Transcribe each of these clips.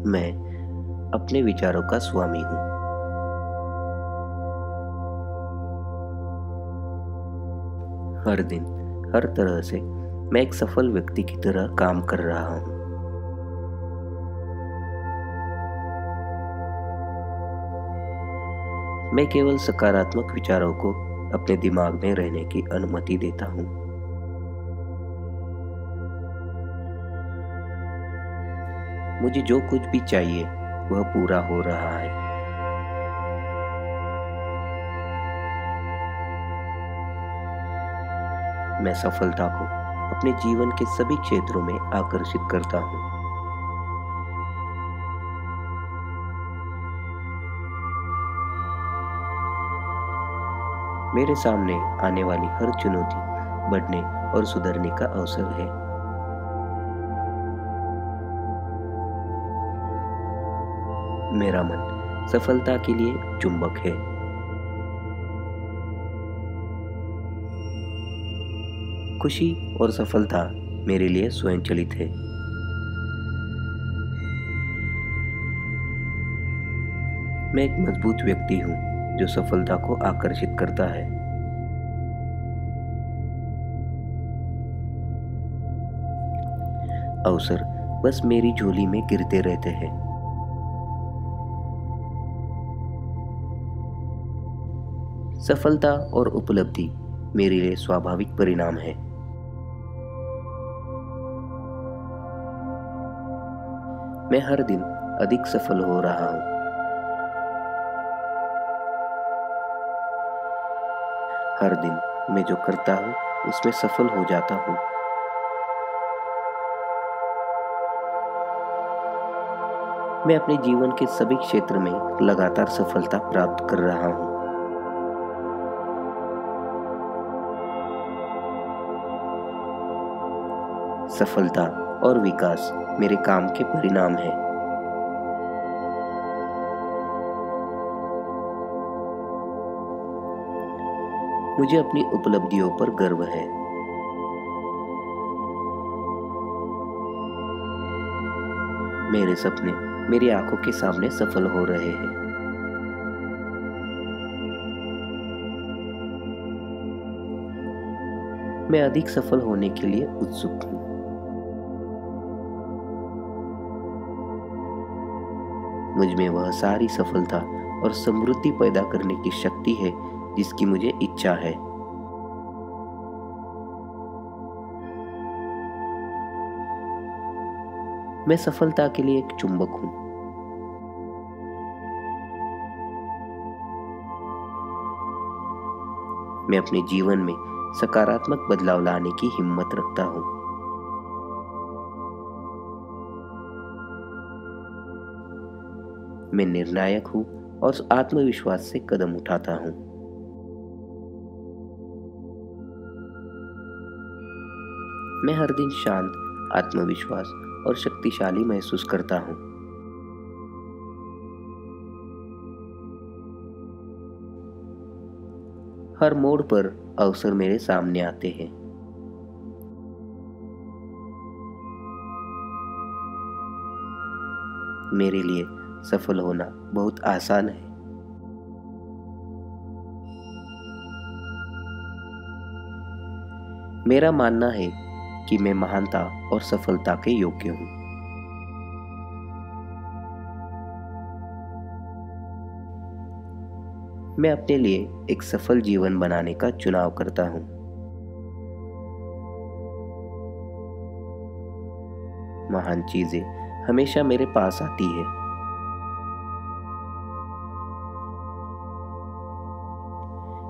मैं अपने विचारों का स्वामी हूँ। हर दिन, हर तरह से मैं एक सफल व्यक्ति की तरह काम कर रहा हूँ। मैं केवल सकारात्मक विचारों को अपने दिमाग में रहने की अनुमति देता हूँ। मुझे जो कुछ भी चाहिए वह पूरा हो रहा है। मैं सफलता को अपने जीवन के सभी क्षेत्रों में आकर्षित करता हूँ। मेरे सामने आने वाली हर चुनौती बढ़ने और सुधरने का अवसर है। मेरा मन सफलता के लिए चुंबक है। खुशी और सफलता मेरे लिए स्वयंचलित है। मैं एक मजबूत व्यक्ति हूँ जो सफलता को आकर्षित करता है। अवसर बस मेरी झोली में गिरते रहते हैं। सफलता और उपलब्धि मेरे लिए स्वाभाविक परिणाम है। मैं हर दिन अधिक सफल हो रहा हूँ। हर दिन मैं जो करता हूँ उसमें सफल हो जाता हूँ। मैं अपने जीवन के सभी क्षेत्र में लगातार सफलता प्राप्त कर रहा हूँ। सफलता और विकास मेरे काम के परिणाम है। मुझे अपनी उपलब्धियों पर गर्व है। मेरे सपने मेरी आंखों के सामने सफल हो रहे हैं। मैं अधिक सफल होने के लिए उत्सुक हूँ। मुझ में वह सारी सफलता और समृद्धि पैदा करने की शक्ति है जिसकी मुझे इच्छा है। मैं सफलता के लिए एक चुंबक हूँ। मैं अपने जीवन में सकारात्मक बदलाव लाने की हिम्मत रखता हूँ। मैं निर्णायक हूँ और आत्मविश्वास से कदम उठाता हूँ। मैं हर दिन शांत, आत्मविश्वास और शक्तिशाली महसूस करता हूँ। हर मोड़ पर अवसर मेरे सामने आते हैं। मेरे लिए सफल होना बहुत आसान है। मेरा मानना है कि मैं महानता और सफलता के योग्य हूँ। मैं अपने लिए एक सफल जीवन बनाने का चुनाव करता हूँ। महान चीजें हमेशा मेरे पास आती है।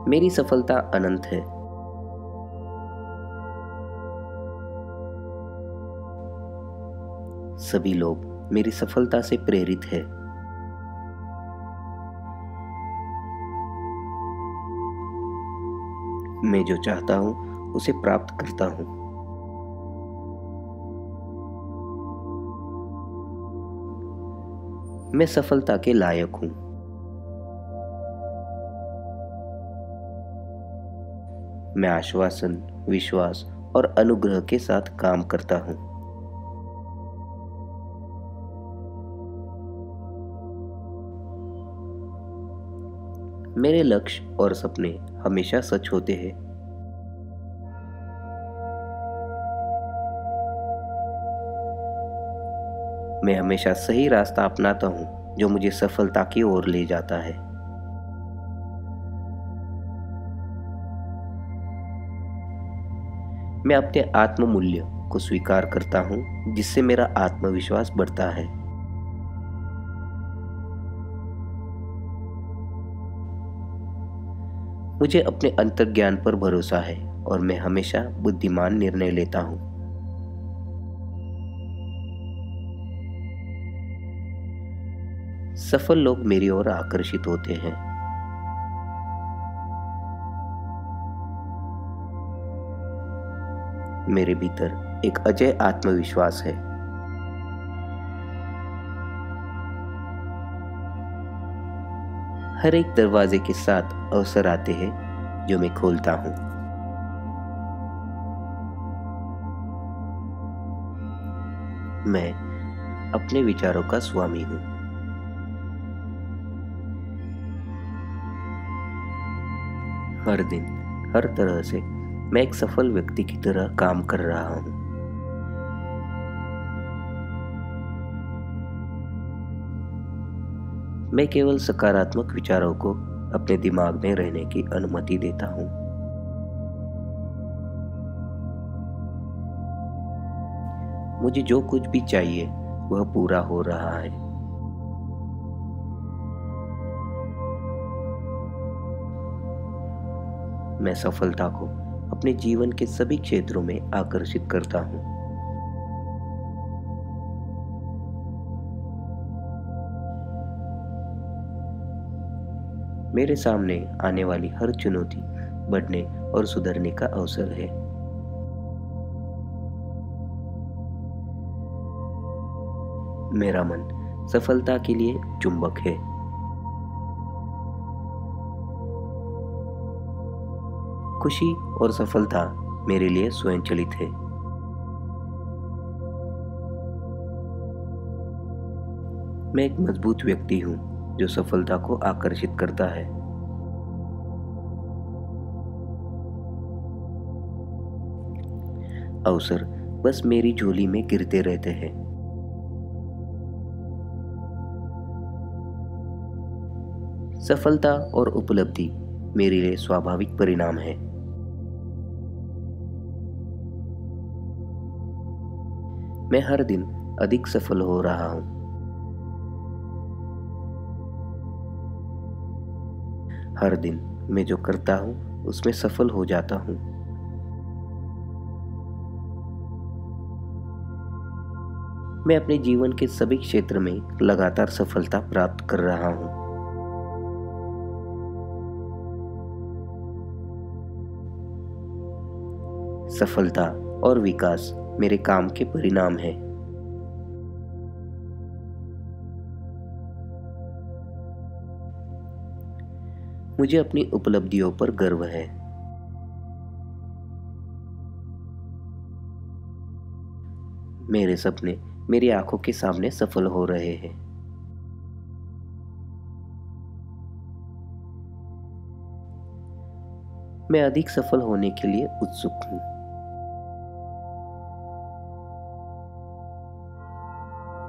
मेरी सफलता अनंत है। सभी लोग मेरी सफलता से प्रेरित है। मैं जो चाहता हूँ उसे प्राप्त करता हूँ। मैं सफलता के लायक हूँ। मैं आश्वासन, विश्वास और अनुग्रह के साथ काम करता हूँ। मेरे लक्ष्य और सपने हमेशा सच होते हैं। मैं हमेशा सही रास्ता अपनाता हूँ जो मुझे सफलता की ओर ले जाता है। मैं अपने आत्म मूल्य को स्वीकार करता हूँ जिससे मेरा आत्मविश्वास बढ़ता है। मुझे अपने अंतर्ज्ञान पर भरोसा है और मैं हमेशा बुद्धिमान निर्णय लेता हूँ। सफल लोग मेरी ओर आकर्षित होते हैं। मेरे भीतर एक अजय आत्मविश्वास है। हर एक दरवाजे के साथ अवसर आते हैं जो मैं खोलता हूँ। मैं अपने विचारों का स्वामी हूँ। हर दिन हर तरह से मैं एक सफल व्यक्ति की तरह काम कर रहा हूँ। मैं केवल सकारात्मक विचारों को अपने दिमाग में रहने की अनुमति देता हूँ। मुझे जो कुछ भी चाहिए वह पूरा हो रहा है। मैं सफलता को अपने जीवन के सभी क्षेत्रों में आकर्षित करता हूँ। मेरे सामने आने वाली हर चुनौती बढ़ने और सुधरने का अवसर है। मेरा मन सफलता के लिए चुंबक है। खुशी और सफलता मेरे लिए स्वयंचलित है। मैं एक मजबूत व्यक्ति हूँ जो सफलता को आकर्षित करता है। अवसर बस मेरी झोली में गिरते रहते हैं। सफलता और उपलब्धि मेरे लिए स्वाभाविक परिणाम है। मैं हर दिन अधिक सफल हो रहा हूँ। हर दिन मैं जो करता हूँ उसमें सफल हो जाता हूँ। मैं अपने जीवन के सभी क्षेत्र में लगातार सफलता प्राप्त कर रहा हूँ। सफलता और विकास मेरे काम के परिणाम है। मुझे अपनी उपलब्धियों पर गर्व है। मेरे सपने मेरी आंखों के सामने सफल हो रहे हैं। मैं अधिक सफल होने के लिए उत्सुक हूँ।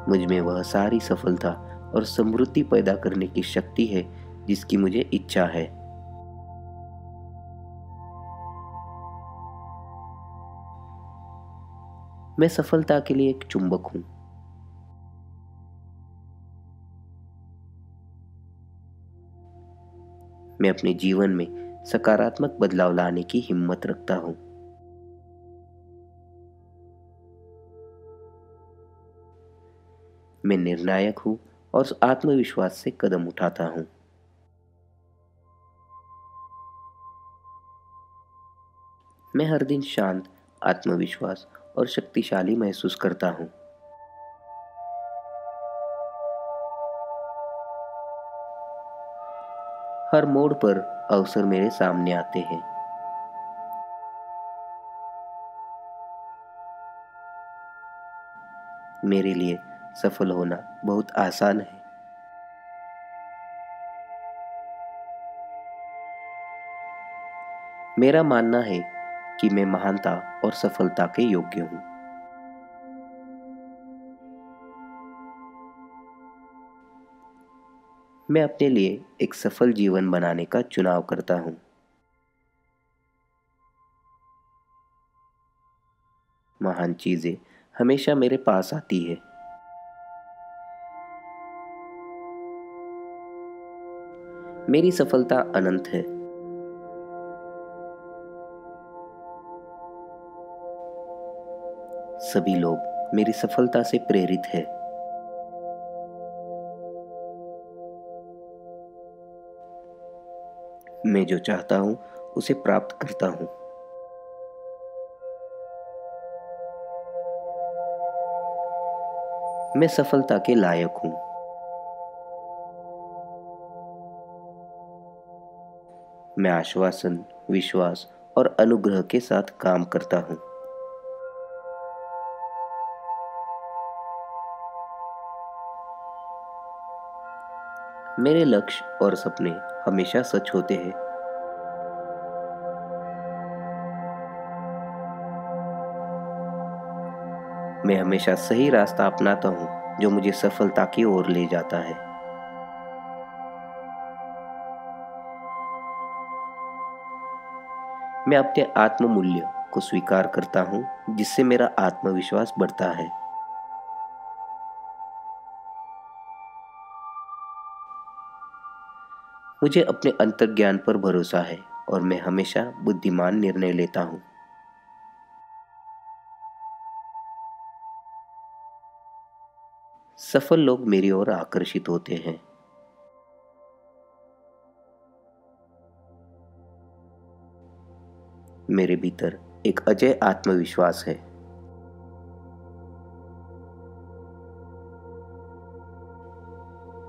मुझ में वह सारी सफलता और समृद्धि पैदा करने की शक्ति है जिसकी मुझे इच्छा है। मैं सफलता के लिए एक चुंबक हूँ। मैं अपने जीवन में सकारात्मक बदलाव लाने की हिम्मत रखता हूँ। मैं निर्णायक हूँ और आत्मविश्वास से कदम उठाता हूँ। मैं हर दिन शांत, आत्मविश्वास और शक्तिशाली महसूस करता हूँ। हर मोड़ पर अवसर मेरे सामने आते हैं। मेरे लिए सफल होना बहुत आसान है। मेरा मानना है कि मैं महानता और सफलता के योग्य हूँ। मैं अपने लिए एक सफल जीवन बनाने का चुनाव करता हूँ। महान चीजें हमेशा मेरे पास आती है। मेरी सफलता अनंत है। सभी लोग मेरी सफलता से प्रेरित है। मैं जो चाहता हूँ उसे प्राप्त करता हूँ। मैं सफलता के लायक हूँ। मैं आश्वासन, विश्वास और अनुग्रह के साथ काम करता हूँ। मेरे लक्ष्य और सपने हमेशा सच होते हैं। मैं हमेशा सही रास्ता अपनाता हूँ जो मुझे सफलता की ओर ले जाता है। मैं अपने आत्म मूल्य को स्वीकार करता हूँ जिससे मेरा आत्मविश्वास बढ़ता है। मुझे अपने अंतर्ज्ञान पर भरोसा है और मैं हमेशा बुद्धिमान निर्णय लेता हूँ। सफल लोग मेरी ओर आकर्षित होते हैं। मेरे भीतर एक अजय आत्मविश्वास है।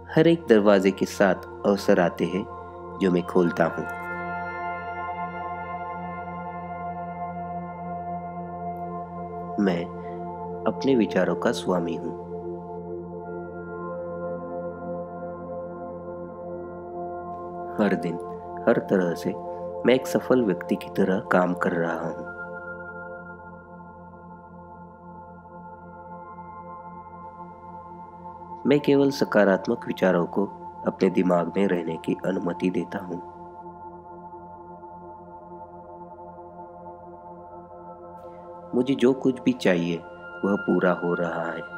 हर एक दरवाजे के साथ अवसर आते हैं जो मैं खोलता हूँ। मैं अपने विचारों का स्वामी हूँ। हर दिन, हर तरह से मैं एक सफल व्यक्ति की तरह काम कर रहा हूँ। मैं केवल सकारात्मक विचारों को अपने दिमाग में रहने की अनुमति देता हूँ। मुझे जो कुछ भी चाहिए वह पूरा हो रहा है।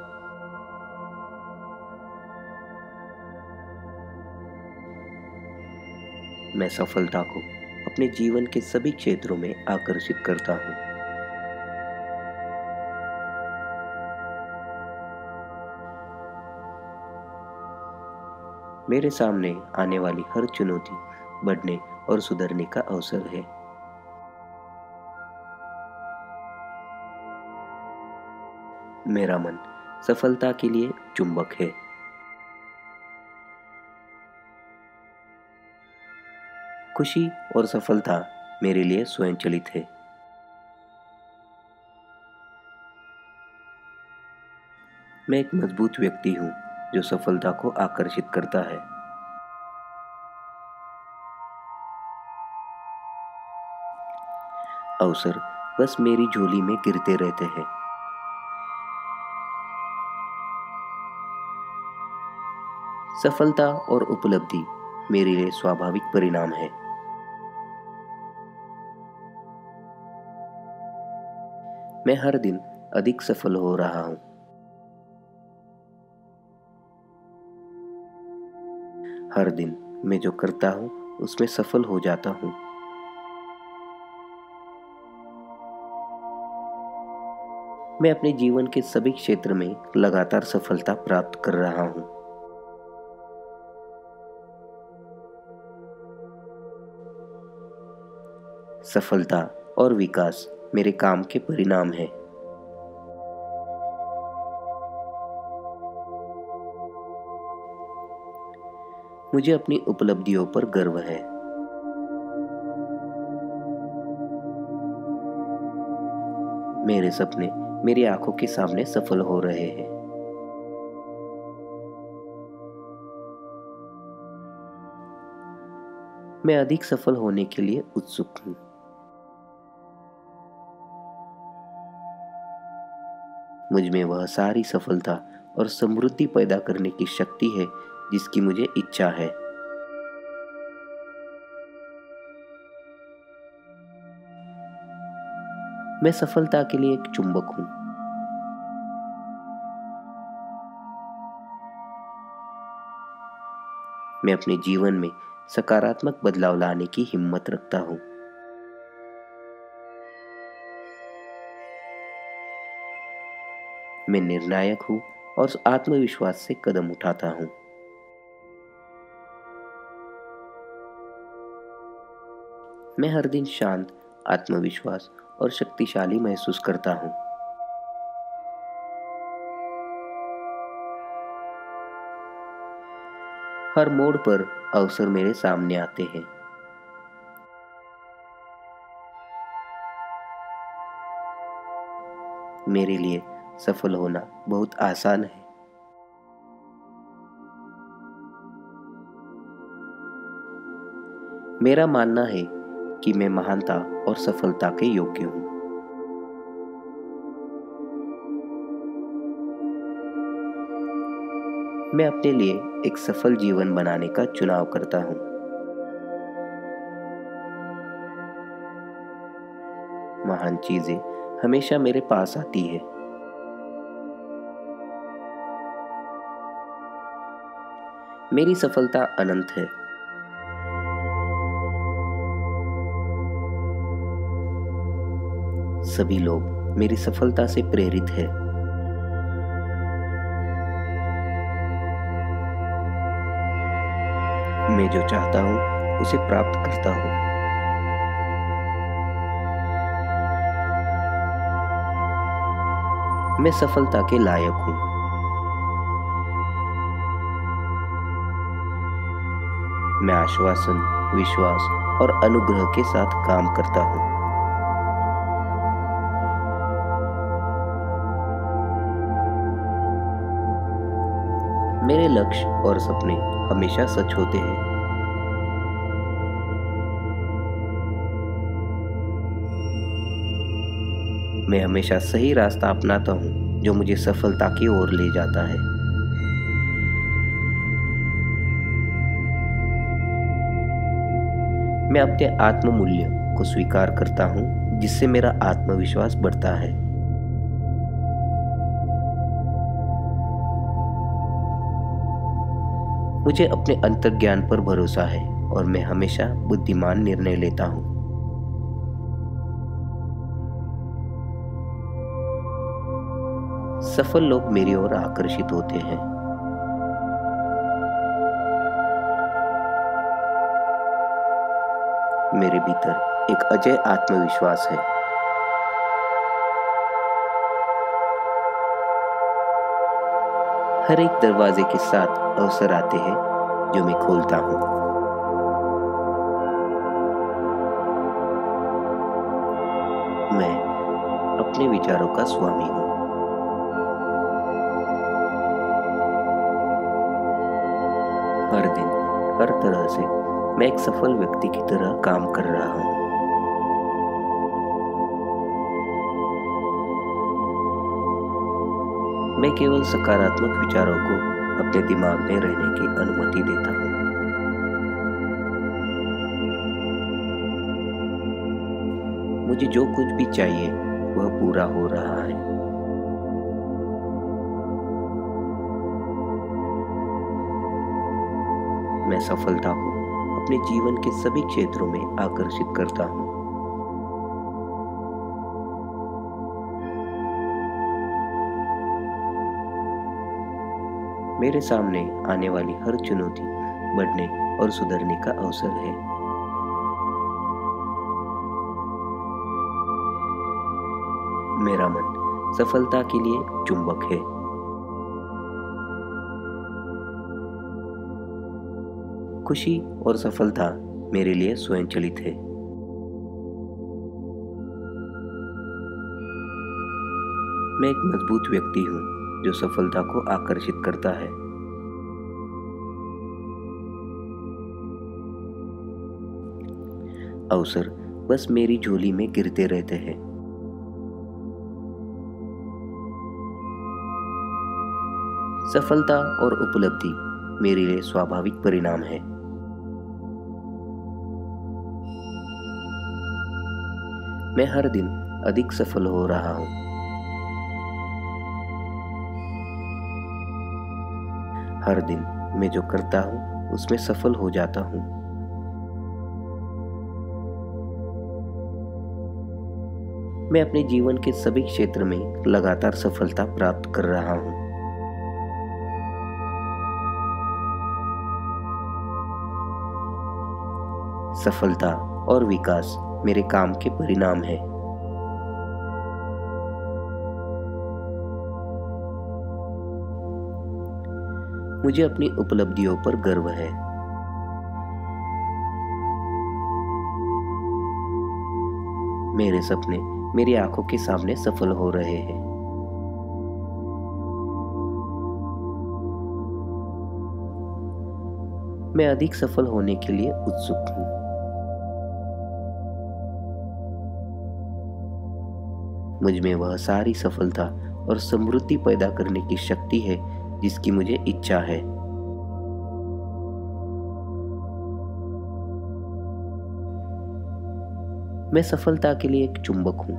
मैं सफलता को अपने जीवन के सभी क्षेत्रों में आकर्षित करता हूँ। मेरे सामने आने वाली हर चुनौती बढ़ने और सुधरने का अवसर है। मेरा मन सफलता के लिए चुंबक है। खुशी और सफलता मेरे लिए स्वयंचलित है। मैं एक मजबूत व्यक्ति हूँ जो सफलता को आकर्षित करता है। अवसर बस मेरी झोली में गिरते रहते हैं। सफलता और उपलब्धि मेरे लिए स्वाभाविक परिणाम है। मैं हर दिन अधिक सफल हो रहा हूँ। हर दिन मैं जो करता हूँ उसमें सफल हो जाता हूँ। मैं अपने जीवन के सभी क्षेत्र में लगातार सफलता प्राप्त कर रहा हूँ। सफलता और विकास मेरे काम के परिणाम है। मुझे अपनी उपलब्धियों पर गर्व है। मेरे सपने मेरी आंखों के सामने सफल हो रहे हैं। मैं अधिक सफल होने के लिए उत्सुक हूँ। मुझ में वह सारी सफलता और समृद्धि पैदा करने की शक्ति है जिसकी मुझे इच्छा है। मैं सफलता के लिए एक चुंबक हूं। मैं अपने जीवन में सकारात्मक बदलाव लाने की हिम्मत रखता हूं। मैं निर्णायक हूं और आत्मविश्वास से कदम उठाता हूं। मैं हर दिन शांत, आत्मविश्वास और शक्तिशाली महसूस करता हूं। हर मोड़ पर अवसर मेरे सामने आते हैं। मेरे लिए सफल होना बहुत आसान है। मेरा मानना है कि मैं महानता और सफलता के योग्य हूं। मैं अपने लिए एक सफल जीवन बनाने का चुनाव करता हूं। महान चीजें हमेशा मेरे पास आती है। मेरी सफलता अनंत है। सभी लोग मेरी सफलता से प्रेरित हैं। मैं जो चाहता हूं उसे प्राप्त करता हूं। मैं सफलता के लायक हूं। मैं आश्वासन, विश्वास और अनुग्रह के साथ काम करता हूं। मेरे लक्ष्य और सपने हमेशा सच होते हैं। मैं हमेशा सही रास्ता अपनाता हूं जो मुझे सफलता की ओर ले जाता है। मैं अपने आत्म मूल्य को स्वीकार करता हूं जिससे मेरा आत्मविश्वास बढ़ता है। मुझे अपने अंतर्ज्ञान पर भरोसा है और मैं हमेशा बुद्धिमान निर्णय लेता हूं। सफल लोग मेरी ओर आकर्षित होते हैं। मेरे भीतर एक अजय आत्मविश्वास है। हर एक दरवाजे के साथ अवसर आते हैं जो मैं खोलता हूं। मैं अपने विचारों का स्वामी हूं। हर दिन, हर तरह से मैं एक सफल व्यक्ति की तरह काम कर रहा हूं। मैं केवल सकारात्मक विचारों को अपने दिमाग में रहने की अनुमति देता हूं। मुझे जो कुछ भी चाहिए वह पूरा हो रहा है। मैं सफलता को अपने जीवन के सभी क्षेत्रों में आकर्षित करता हूं। मेरे सामने आने वाली हर चुनौती बढ़ने और सुधरने का अवसर है। मेरा मन सफलता के लिए चुंबक है। खुशी और सफलता मेरे लिए स्वयंचलित है। मैं एक मजबूत व्यक्ति हूं जो सफलता को आकर्षित करता है। अवसर बस मेरी झोली में गिरते रहते हैं। सफलता और उपलब्धि मेरे लिए स्वाभाविक परिणाम है। मैं हर दिन अधिक सफल हो रहा हूँ। हर दिन मैं जो करता हूँ उसमें सफल हो जाता हूँ। मैं अपने जीवन के सभी क्षेत्र में लगातार सफलता प्राप्त कर रहा हूँ। सफलता और विकास मेरे काम के परिणाम है। मुझे अपनी उपलब्धियों पर गर्व है। मेरे सपने मेरी आंखों के सामने सफल हो रहे हैं। मैं अधिक सफल होने के लिए उत्सुक हूँ। मुझ में वह सारी सफलता और समृद्धि पैदा करने की शक्ति है जिसकी मुझे इच्छा है। मैं सफलता के लिए एक चुंबक हूं।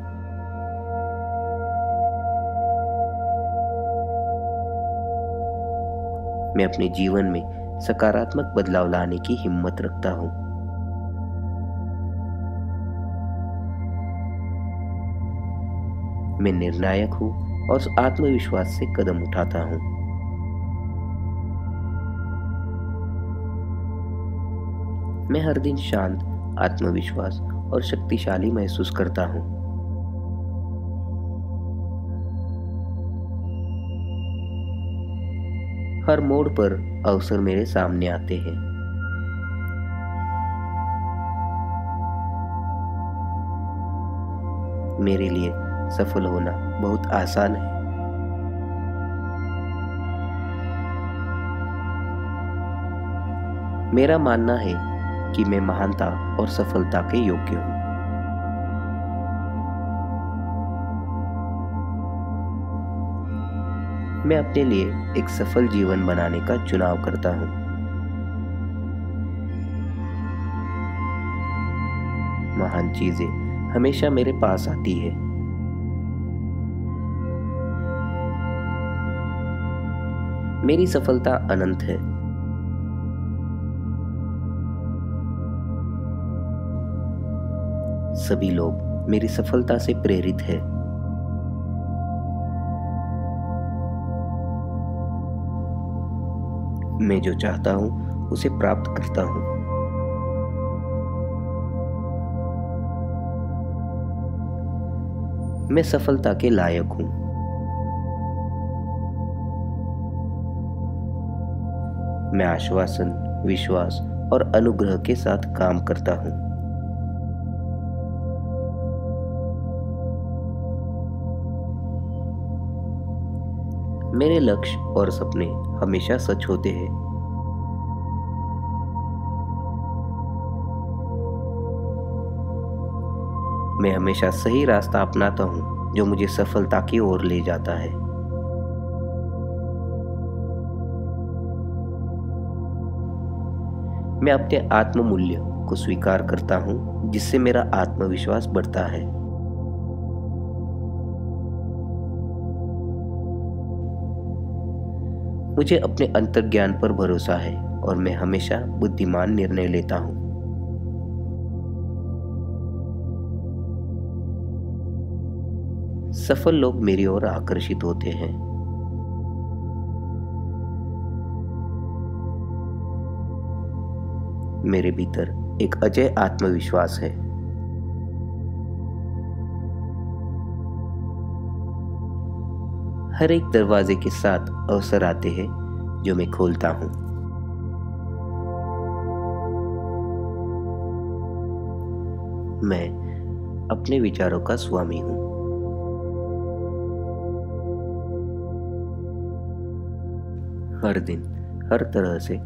मैं अपने जीवन में सकारात्मक बदलाव लाने की हिम्मत रखता हूं। मैं निर्णायक हूं और आत्मविश्वास से कदम उठाता हूं। मैं हर दिन शांत, आत्मविश्वास और शक्तिशाली महसूस करता हूं। हर मोड़ पर अवसर मेरे सामने आते हैं। मेरे लिए सफल होना बहुत आसान है। मेरा मानना है कि मैं महानता और सफलता के योग्य हूं। मैं अपने लिए एक सफल जीवन बनाने का चुनाव करता हूं। महान चीजें हमेशा मेरे पास आती है। मेरी सफलता अनंत है। सभी लोग मेरी सफलता से प्रेरित हैं। मैं जो चाहता हूं उसे प्राप्त करता हूं। मैं सफलता के लायक हूं। मैं आश्वासन, विश्वास और अनुग्रह के साथ काम करता हूं। मेरे लक्ष्य और सपने हमेशा सच होते हैं। मैं हमेशा सही रास्ता अपनाता हूं जो मुझे सफलता की ओर ले जाता है। मैं अपने आत्ममूल्य को स्वीकार करता हूं जिससे मेरा आत्मविश्वास बढ़ता है। मुझे अपने अंतर्ज्ञान पर भरोसा है और मैं हमेशा बुद्धिमान निर्णय लेता हूं। सफल लोग मेरी ओर आकर्षित होते हैं। मेरे भीतर एक अजय आत्मविश्वास है। हर एक दरवाजे के साथ अवसर आते हैं जो मैं खोलता हूं। मैं अपने विचारों का स्वामी हूं। हर दिन, हर तरह से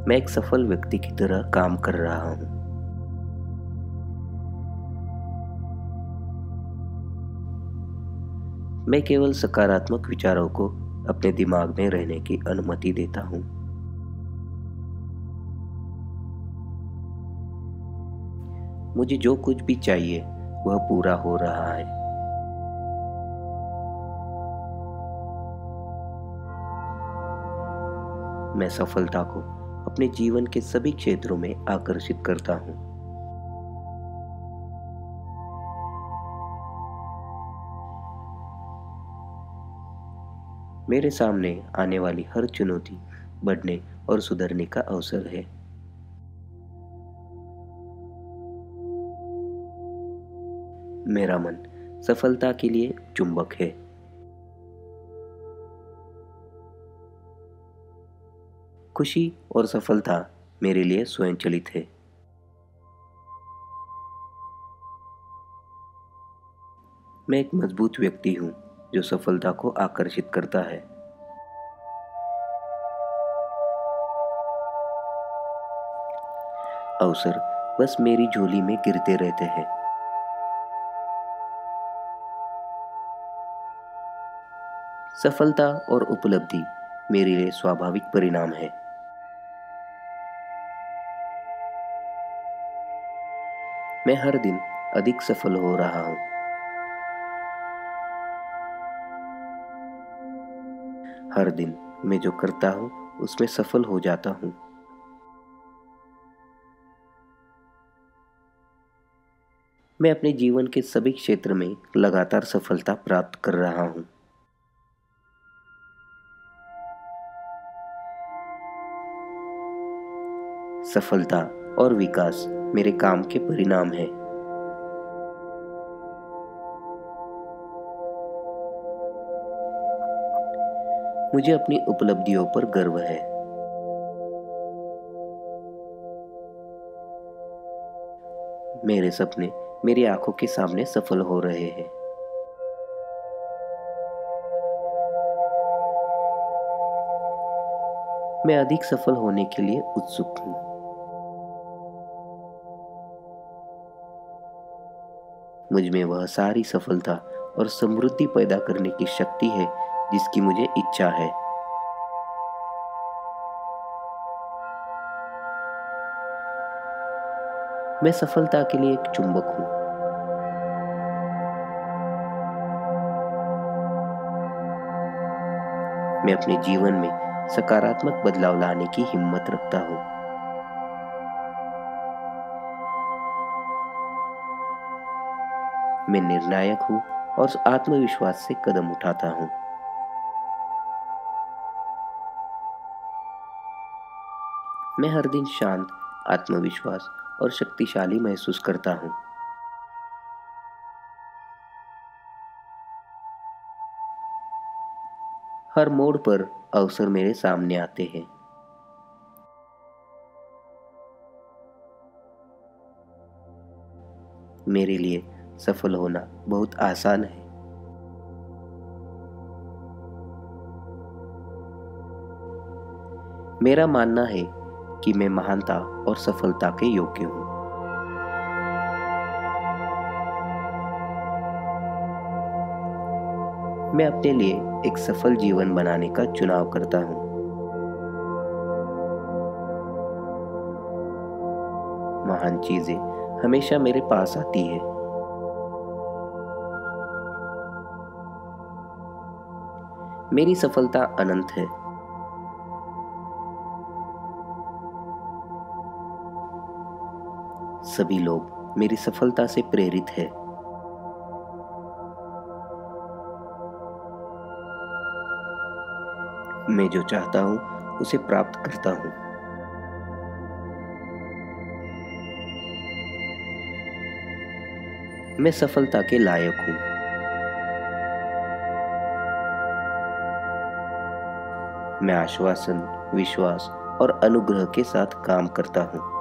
मैं एक सफल व्यक्ति की तरह काम कर रहा हूं। मैं केवल सकारात्मक विचारों को अपने दिमाग में रहने की अनुमति देता हूँ। मुझे जो कुछ भी चाहिए वह पूरा हो रहा है। मैं सफलता को अपने जीवन के सभी क्षेत्रों में आकर्षित करता हूँ। मेरे सामने आने वाली हर चुनौती बढ़ने और सुधरने का अवसर है। मेरा मन सफलता के लिए चुंबक है। खुशी और सफलता मेरे लिए स्वयंचलित है। मैं एक मजबूत व्यक्ति हूँ जो सफलता को आकर्षित करता है। अवसर बस मेरी झोली में गिरते रहते हैं। सफलता और उपलब्धि मेरे लिए स्वाभाविक परिणाम है। मैं हर दिन अधिक सफल हो रहा हूँ। हर दिन मैं जो करता हूँ उसमें सफल हो जाता हूँ। मैं अपने जीवन के सभी क्षेत्र में लगातार सफलता प्राप्त कर रहा हूँ। सफलता और विकास मेरे काम के परिणाम है। मुझे अपनी उपलब्धियों पर गर्व है। मेरे सपने मेरी आंखों के सामने सफल हो रहे हैं। मैं अधिक सफल होने के लिए उत्सुक हूँ। मुझ में वह सारी सफलता और समृद्धि पैदा करने की शक्ति है जिसकी मुझे इच्छा है। मैं सफलता के लिए एक चुंबक हूँ। मैं अपने जीवन में सकारात्मक बदलाव लाने की हिम्मत रखता हूँ। मैं निर्णायक हूँ और आत्मविश्वास से कदम उठाता हूँ। मैं हर दिन शांत, आत्मविश्वास और शक्तिशाली महसूस करता हूँ। हर मोड़ पर अवसर मेरे सामने आते हैं। मेरे लिए सफल होना बहुत आसान है। मेरा मानना है कि मैं महानता और सफलता के योग्य हूँ। मैं अपने लिए एक सफल जीवन बनाने का चुनाव करता हूँ। महान चीजें हमेशा मेरे पास आती है। मेरी सफलता अनंत है। सभी लोग मेरी सफलता से प्रेरित है। मैं जो चाहता हूँ उसे प्राप्त करता हूँ। मैं सफलता के लायक हूँ। मैं आश्वासन, विश्वास और अनुग्रह के साथ काम करता हूँ।